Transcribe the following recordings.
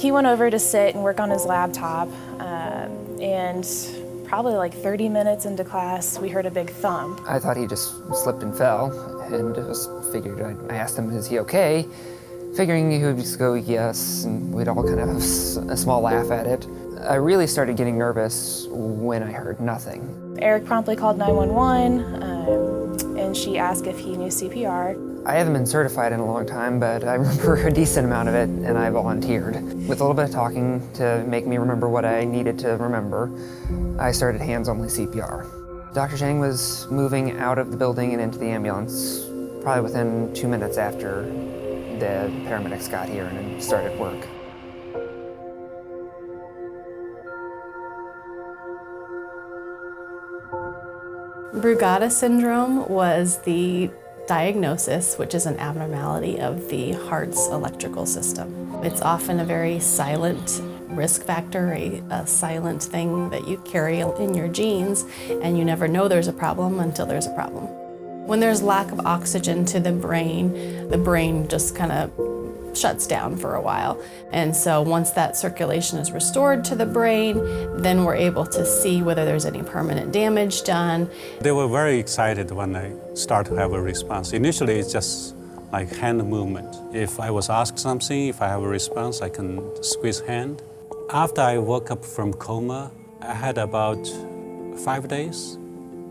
He went over to sit and work on his laptop, and probably like 30 minutes into class, we heard a big thump. I thought he just slipped and fell, and I asked him, is he okay? Figuring he would just go, yes, and we'd all kind of have a small laugh at it. I really started getting nervous when I heard nothing. Eric promptly called 911, and she asked if he knew CPR. I haven't been certified in a long time, but I remember a decent amount of it, and I volunteered. With a little bit of talking to make me remember what I needed to remember, I started hands-only CPR. Dr. Zhang was moving out of the building and into the ambulance probably within 2 minutes after the paramedics got here and started work. Brugada syndrome was the diagnosis, which is an abnormality of the heart's electrical system. It's often a very silent risk factor, a silent thing that you carry in your genes, and you never know there's a problem until there's a problem. When there's lack of oxygen to the brain just kind of shuts down for a while. And so once that circulation is restored to the brain, then we're able to see whether there's any permanent damage done. They were very excited when I started to have a response. Initially, it's just like hand movement. If I was asked something, if I have a response, I can squeeze hand. After I woke up from coma, I had about 5 days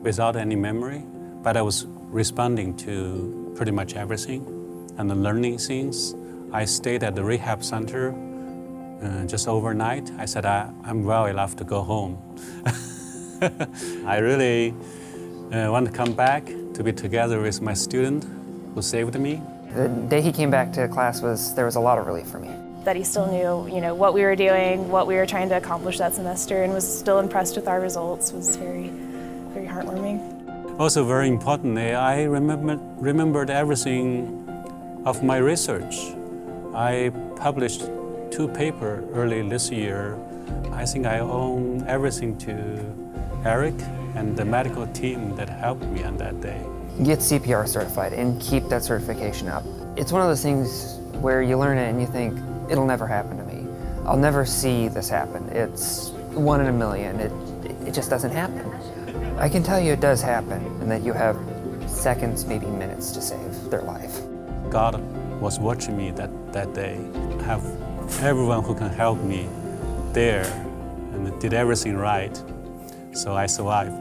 without any memory, but I was responding to pretty much everything and learning things. I stayed at the rehab center just overnight. I said, I'm well enough to go home. I really want to come back to be together with my student who saved me. The day he came back to class there was a lot of relief for me. That he still knew, what we were doing, what we were trying to accomplish that semester, and was still impressed with our results was very, very heartwarming. Also very importantly, I remembered everything of my research. I published 2 papers early this year. I think I owe everything to Eric and the medical team that helped me on that day. Get CPR certified and keep that certification up. It's one of those things where you learn it and you think, it'll never happen to me. I'll never see this happen. It's 1 in a million. It just doesn't happen. I can tell you it does happen, and that you have seconds, maybe minutes to save their life. God was watching me that day. I have everyone who can help me there and did everything right, so I survived.